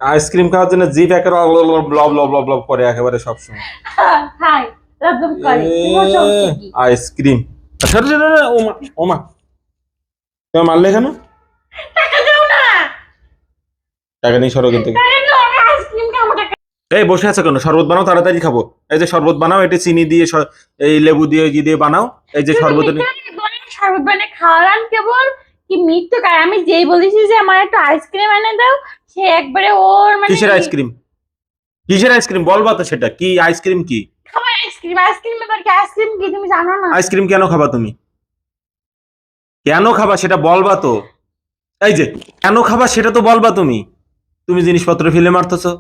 Ice cream খাওয়ার জন্য জিভ একেবারে ব্লব ব্লব ব্লব ব্লব করে একেবারে সবসময়। হাই রকম করে কি আইসক্রিম ওমা ওমা, তুমি মারলে কেন? টাকা দাও না। টাকা নেই, সরো কিন্তু। টাকা দাও, আমি আইসক্রিম খাবো। টাকা এই বসে আছে কেন? শরবত বানাও, তাড়াতাড়ি খাবো। এই যে শরবত বানাও, এটা চিনি দিয়ে এই লেবু দিয়ে ঘি দিয়ে বানাও। এই যে শরবত শরবত বানিয়ে খাওয়ালাম কেবল কি মৃত্যু কার। আমি যেই বলেছি যে আমার একটু আইসক্রিম এনে দাও, সে একবারে ওর মানে কিসের আইসক্রিম? কিসের আইসক্রিম বলবা তো, সেটা কি আইসক্রিম? কি খাবার আইসক্রিম? আইসক্রিম ব্যাপার কি? আইসক্রিম কি তুমি জানো না? আইসক্রিম কেন খাবা তুমি? কেন খাবা সেটা বলবা তো। এই যে কেন খাবা সেটা তো বলবা তুমি। তুমি জিনিসপত্র ফেলে মারতেছো,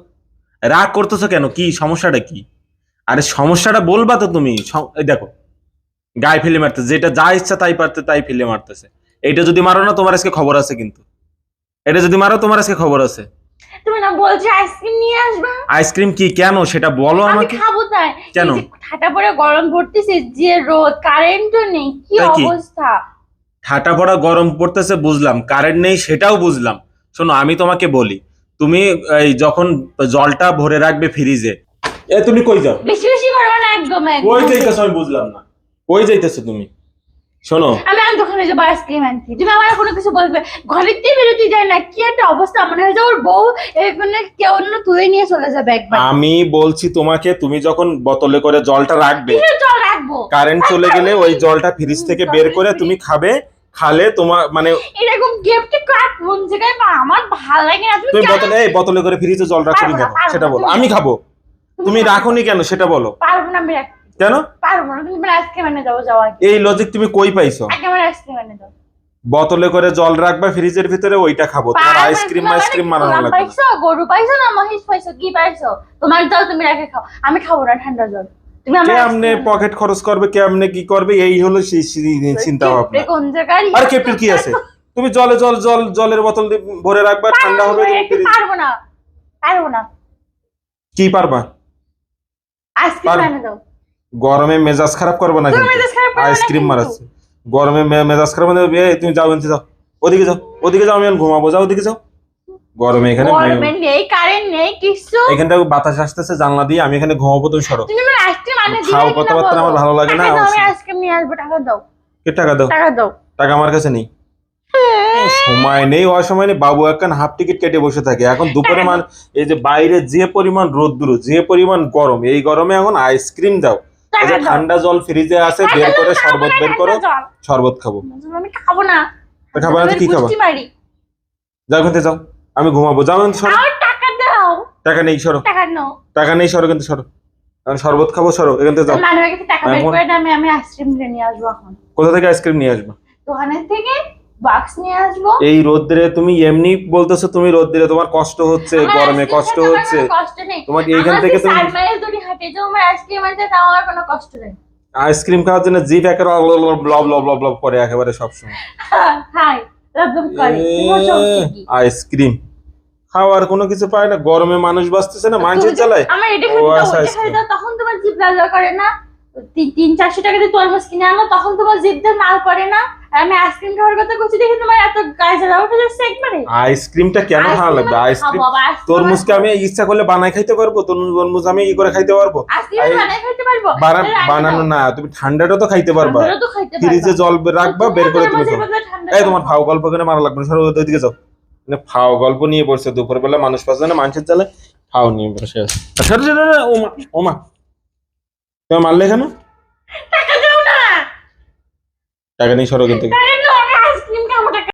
রাগ করতেছো কেন? কি সমস্যাটা কি? আরে সমস্যাটা বলবা তো তুমি। এই দেখো, গায়ে ফেলে মারতেছে, যেটা যা ইচ্ছা তাই পারতে তাই ফেলে মারতেছে। এইটা যদি মারো না, তোমার আজকে খবর আছে কিন্তু। এটা যদি মারো, তোমার আজকে খবর আছে। তুমি না বলছো আইসক্রিম নিয়ে আসবা? আইসক্রিম কি কেন সেটা বলো আমি আমাকে। খাবো তাই। কেন? এই যে ঠাটা পড়ে গরম পড়তেছে, যে রোদ, কারেন্টও নেই, কি তাই কি? অবস্থা। ঠাটা পড়া গরম পড়তেছে বুঝলাম, কারেন্ট নেই সেটাও বুঝলাম। শোনো আমি তোমাকে বলি, তুমি এই যখন জলটা ভরে রাখবে ফ্রিজে। তুমি কই যাও? বেশি বেশি করবে না একদম কই যাইতেছো আমি বুঝলাম না। কই যাইতেছো তুমি? শোনো, আমি দোকানে যাবো আইসক্রিম আনতে, তুমি আমার কোনো কিছু বলবে? ঘরের দিয়ে বেরোতে যায় না, কি একটা অবস্থা। মনে হয় যে ওর বউ এখানে কেউ অন্য তুলে নিয়ে চলে যাবে একবার। আমি বলছি তোমাকে, তুমি যখন বোতলে করে জলটা রাখবে, জল রাখবো, কারেন্ট চলে গেলে ওই জলটা ফ্রিজ থেকে বের করে তুমি খাবে। খালে তোমার মানে এরকম গিফট কাট মন জায়গায় আমার ভালো লাগে না। তুমি বোতলে করে ফ্রিজে জল রাখো কেন সেটা বলো। আমি খাবো, তুমি রাখোনি কেন সেটা বলো। পারবো না আমি কেন পারবো না? তুমি আইসক্রিম এনে দাও, যাও আগে। এই লজিক তুমি কই পাইছো? আগে আমার আইসক্রিম এনে দাও। বোতলে করে জল রাখবা ফ্রিজের ভিতরে, ওইটা খাবো। তোমার আইসক্রিম মানানো লাগবে না। পাইছো? গরু পাইছো না মহিষ পাইছো? কি পাইছো? তোমার জল তুমি রেখে খাও, আমি খাবো না ঠান্ডা জল। তুমি আমার কেমনে পকেট খরচ করবে, কেমনে কি করবে, এই হলো সেই চিন্তা ভাবনা। কোন জায়গায় আর কেপিল কি আছে? তুমি জলের বোতল দিয়ে ভরে রাখবা, ঠান্ডা হবে। পারবো না, পারবো না। কি পারবা? আইসক্রিম এনে দাও। গরমে মেজাজ খারাপ করবো না কিন্তু। আইসক্রিম মারাচ্ছে গরমে মেজাজ খারাপ হবে। তুমি যাও, এনতে যাও, ওদিকে যাও, ওদিকে যাও, আমি এখন ঘুমাবো। যাও ওদিকে যাও। গরমে এখানে নেই, কারেন্ট নেই, কিছু। এখান থেকে বাতাস আসতেছে জানলা দিয়ে, আমি এখানে ঘুমাবো, তুমি সরো। তুমি আমার আইসক্রিম এনে দিও। খাও, কথাবার্তা আমার ভালো লাগে না। আমি আইসক্রিম নিয়ে আসবো, টাকা দাও। কে টাকা দাও? টাকা দাও। টাকা আমার কাছে নেই, সময় নেই। অসময় নেই। বাবু একখান হাফ টিকিট কেটে বসে থাকে। এখন দুপুরে এই যে বাইরে যে পরিমাণ রোদ্দুর, যে পরিমাণ গরম, এই গরমে এখন আইসক্রিম দাও। এই যে ঠান্ডা জল ফ্রিজে আছে, বের করে শরবত বের করো, শরবত খাবো। আমি খাবো না। খাবো না? কি খাবো? যাও কিন্তু, যাও, আমি ঘুমাবো। যাও কিন্তু, সরো। টাকা দাও। টাকা নেই, সরো। টাকা নাও। টাকা নেই, সরো কিন্তু, সরো। আমি শরবত খাবো, সরো এখান থেকে, যাও। মানুষের কাছে টাকা বের করে দাও, আমি আইসক্রিম নিয়ে আসবো এখন। কোথা থেকে আইসক্রিম নিয়ে আসবা? দোকানের থেকে বাক্স নিয়ে আসবো। এই রোদ্রে তুমি এমনি বলতেছো, তুমি রোদ্রে তোমার কষ্ট হচ্ছে, গরমে কষ্ট হচ্ছে। কষ্ট নেই তোমাকে এইখান থেকে তুমি 4 মাইল দূরে হাঁটে যাও, আমার আইসক্রিম আনতে, তাও আমার কোনো কষ্ট নেই। আইসক্রিম খাওয়ার জন্য জিভ একেবারে ব্লব ব্লব ব্লব ব্লব করে একেবারে সবসময়। হাই রকম করে কি আইসক্রিম খাওয়ার কোনো কিছু পায় না। গরমে মানুষ বাঁচতেছে না, মানুষের জ্বালায়। আমার এটা খাই দাও, তখন তোমার জিভ লাল করে না? 300-400 টাকা দিয়ে তরমুজ কিনে আনো, তখন তোমার জিভটা লাল করে না? আর আমি আইসক্রিম খাওয়ার কথা বলছি দেখে তোমার এত গায়ে জ্বালা উঠে যাচ্ছে একবারে। আইসক্রিমটা কেন ভালো লাগবে? আইসক্রিম তরমুজকে আমি ইচ্ছা করলে বানাই খাইতে পারবো। তরমুজ আমি ই করে খাইতে পারবো। বানাই খাইতে পারবো? বানানো না, তুমি ঠান্ডাটা তো খাইতে পারবা। ফ্রিজে জল রাখবা, বের করে তুমি খাও। এই তোমার ফাও গল্প করে মারা লাগবে না, সরো ওইদিকে যাও। মানে ফাও গল্প নিয়ে পড়ছে দুপুর বেলা, মানুষ পাচ্ছে না, মানুষের জ্বালে ফাও নিয়ে বসে আছে। ওমা ওমা, তুমি মারলে কেন? টাকা দাও না। টাকা নেই, সরো কিন্তু।